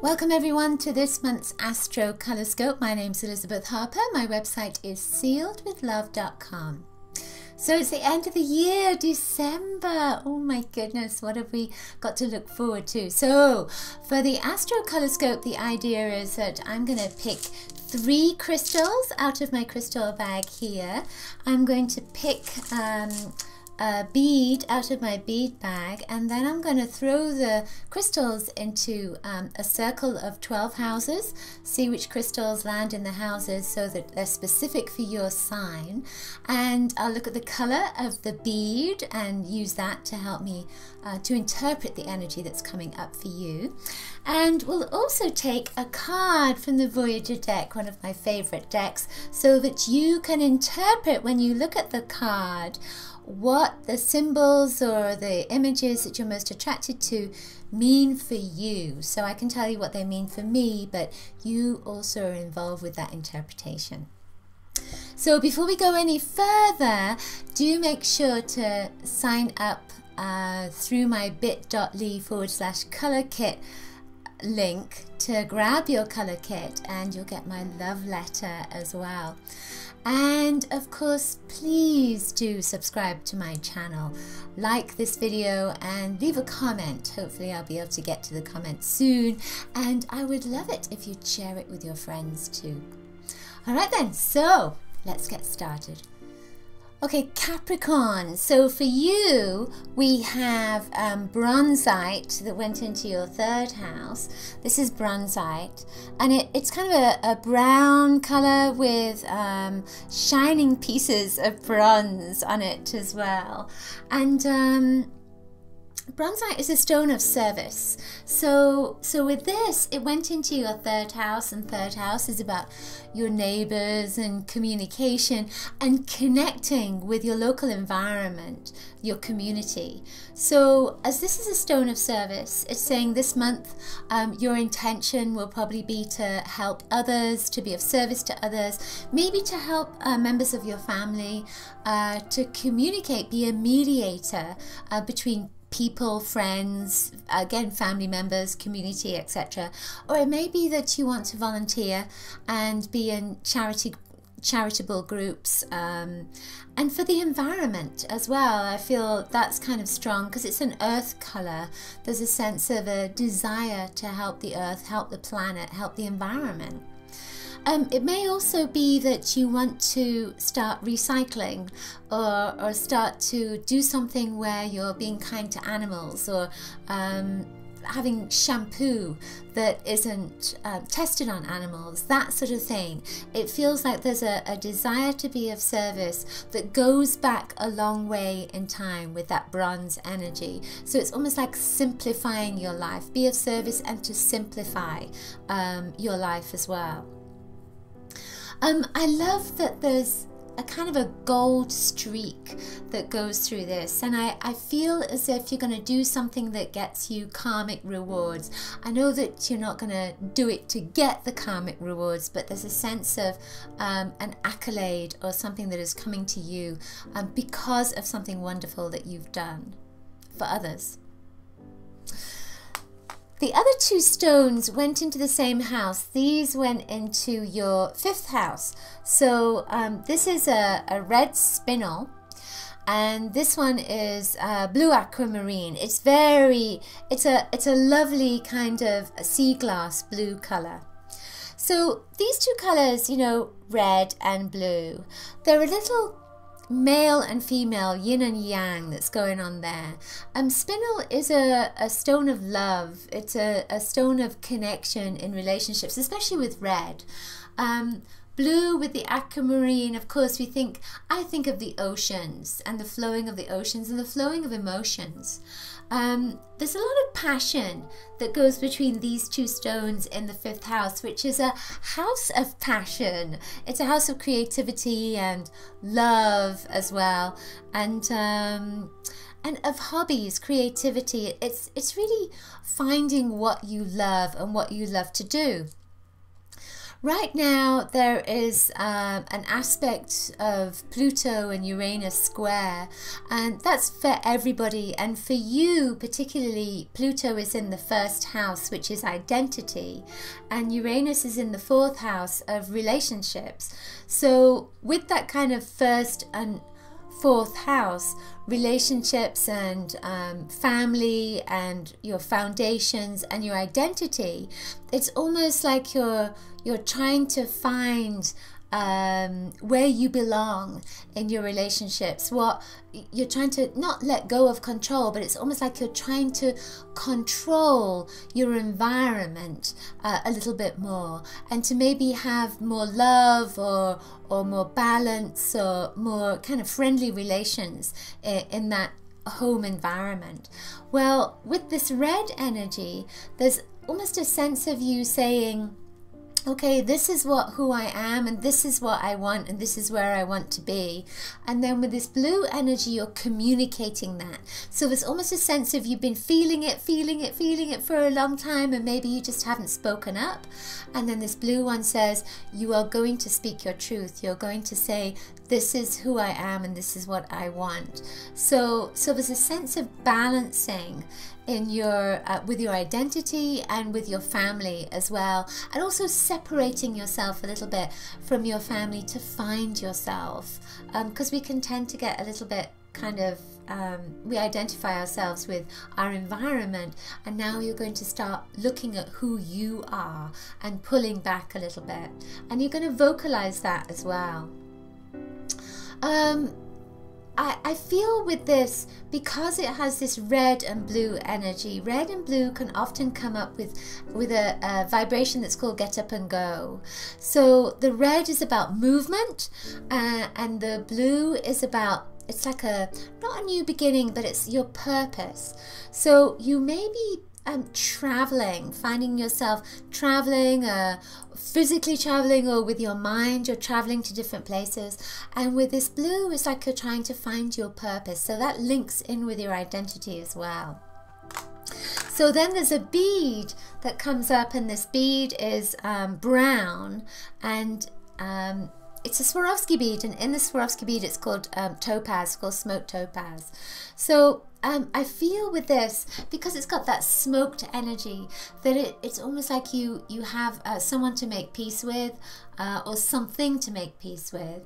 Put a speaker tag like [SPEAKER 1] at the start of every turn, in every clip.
[SPEAKER 1] Welcome everyone to this month's Astrocolorscope. My name's Elizabeth Harper. My website is sealedwithlove.com. So it's the end of the year, December. Oh my goodness, what have we got to look forward to? So for the Astrocolorscope, the idea is that I'm going to pick 3 crystals out of my crystal bag here. I'm going to pick a bead out of my bead bag, and then I'm going to throw the crystals into a circle of 12 houses, see which crystals land in the houses so that they're specific for your sign, and I'll look at the color of the bead and use that to help me to interpret the energy that's coming up for you. And we'll also take a card from the Voyager deck, one of my favorite decks, so that you can interpret when you look at the card what the symbols or the images that you're most attracted to mean for you. So I can tell you what they mean for me, but you also are involved with that interpretation. So before we go any further, do make sure to sign up through my bit.ly/color kit link to grab your color kit, and you'll get my love letter as well. And of course, please do subscribe to my channel, like this video and leave a comment. Hopefully I'll be able to get to the comments soon, and I would love it if you'd share it with your friends too. Alright then, so let's get started. Okay, Capricorn, so for you we have bronzite that went into your 3rd house. This is bronzite, and it's kind of a brown color with shining pieces of bronze on it as well. And bronzite is a stone of service. So with this, it went into your 3rd house, and 3rd house is about your neighbors and communication and connecting with your local environment, your community. So as this is a stone of service, it's saying this month your intention will probably be to help others, to be of service to others, maybe to help members of your family, to communicate, be a mediator between people, friends, again family members, community, etc. Or it may be that you want to volunteer and be in charitable groups, and for the environment as well. I feel that's kind of strong because it's an earth color. There's a sense of a desire to help the earth, help the planet, help the environment. It may also be that you want to start recycling or start to do something where you're being kind to animals, or having shampoo that isn't tested on animals, that sort of thing. It feels like there's a desire to be of service that goes back a long way in time with that bronze energy. So it's almost like simplifying your life, be of service and to simplify your life as well. I love that there's a kind of a gold streak that goes through this, and I feel as if you're going to do something that gets you karmic rewards. I know that you're not going to do it to get the karmic rewards, but there's a sense of an accolade or something that is coming to you because of something wonderful that you've done for others. The other 2 stones went into the same house. These went into your 5th house. So this is a red spinel, and this one is blue aquamarine. It's a lovely kind of sea glass blue color. So these 2 colors, you know, red and blue, they're a little male and female, yin and yang, that's going on there. Spinel is a stone of love. It's a stone of connection in relationships, especially with red. Blue with the aquamarine, of course, I think of the oceans and the flowing of the oceans and the flowing of emotions. There's a lot of passion that goes between these 2 stones in the 5th house, which is a house of passion. It's a house of creativity and love as well, and of hobbies, creativity. It's really finding what you love and what you love to do. Right now there is an aspect of Pluto and Uranus square, and that's for everybody, and for you particularly Pluto is in the first house, which is identity, and Uranus is in the fourth house of relationships. So with that kind of first and fourth house, relationships and family and your foundations and your identity, it's almost like you're trying to find where you belong in your relationships. What you're trying to not let go of control, but it's almost like you're trying to control your environment a little bit more, and to maybe have more love or more balance or more kind of friendly relations in that home environment. Well, with this red energy, there's almost a sense of you saying, okay, this is who I am, and this is what I want, and this is where I want to be. And then with this blue energy, you're communicating that. So there's almost a sense of you've been feeling it for a long time, and maybe you just haven't spoken up. And then this blue one says, you are going to speak your truth. You're going to say, this is who I am, and this is what I want. So there's a sense of balancing in your with your identity and with your family as well, and also separating yourself a little bit from your family to find yourself, because we can tend to get a little bit kind of we identify ourselves with our environment, and now you're going to start looking at who you are and pulling back a little bit, and you're going to vocalize that as well. I feel with this, because it has this red and blue energy, red and blue can often come up with a vibration that's called get up and go. So the red is about movement, and the blue is about, it's like not a new beginning, but it's your purpose. So you may be traveling, finding yourself traveling, physically traveling, or with your mind you're traveling to different places. And with this blue, it's like you're trying to find your purpose, so that links in with your identity as well. So then there's a bead that comes up, and this bead is brown, and it's a Swarovski bead, and in the Swarovski bead it's called topaz, called smoked topaz. So I feel with this, because it's got that smoked energy, that it's almost like you have someone to make peace with, or something to make peace with.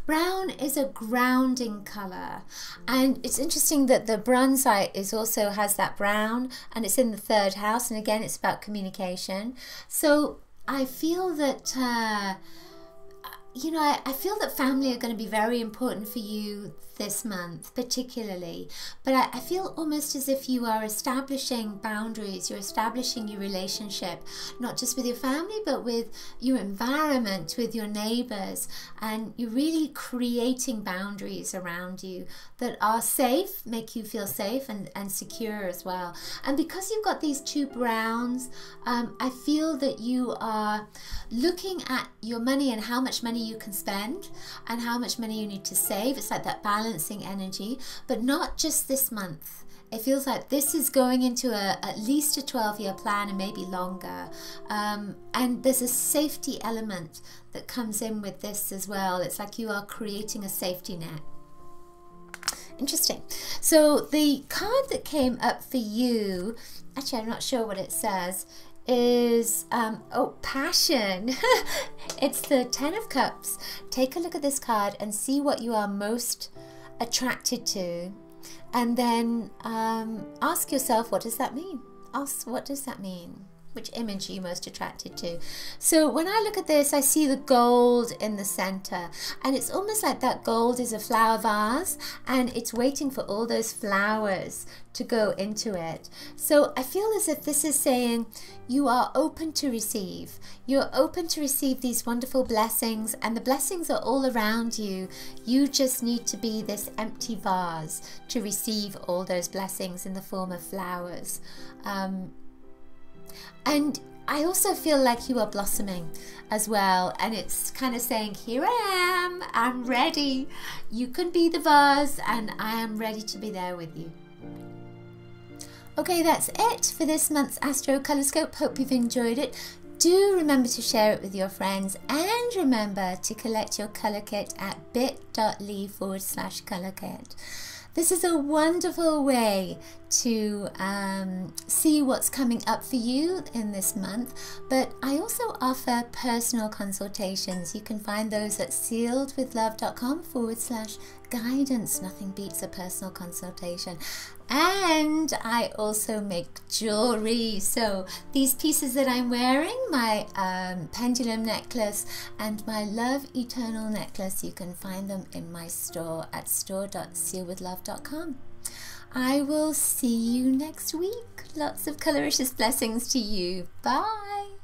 [SPEAKER 1] Brown is a grounding color, and it's interesting that the Bronzite also has that brown, and it's in the third house, and again it's about communication. So I feel that you know, I feel that family are going to be very important for you this month particularly, but I feel almost as if you are establishing boundaries, you're establishing your relationship, not just with your family, but with your environment, with your neighbors, and you're really creating boundaries around you that are safe, make you feel safe and secure as well. And because you've got these two browns, I feel that you are looking at your money and how much money you can spend and how much money you need to save. It's like that balancing energy, but not just this month. It feels like this is going into at least a 12-year plan, and maybe longer. And there's a safety element that comes in with this as well. It's like you are creating a safety net. Interesting. So the card that came up for you, actually I'm not sure what it says, is oh, passion. It's the 10 of Cups. Take a look at this card and see what you are most attracted to, and then ask yourself, what does that mean? What does that mean? Which image are you most attracted to? So when I look at this, I see the gold in the center, and it's almost like that gold is a flower vase, and it's waiting for all those flowers to go into it. So I feel as if this is saying you are open to receive. You're open to receive these wonderful blessings, and the blessings are all around you. You just need to be this empty vase to receive all those blessings in the form of flowers. And I also feel like you are blossoming as well, and it's kind of saying, here I am, I'm ready. You can be the vase, and I am ready to be there with you. Okay, that's it for this month's Astrocolorscope. Hope you've enjoyed it. Do remember to share it with your friends, and remember to collect your colour kit at bit.ly/colour kit. This is a wonderful way to see what's coming up for you in this month, but I also offer personal consultations. You can find those at sealedwithlove.com/guidance. Nothing beats a personal consultation. And I also make jewelry. So these pieces that I'm wearing, my pendulum necklace and my love eternal necklace, you can find them in my store at store.sealedwithlove.com. I will see you next week. Lots of coloricious blessings to you. Bye.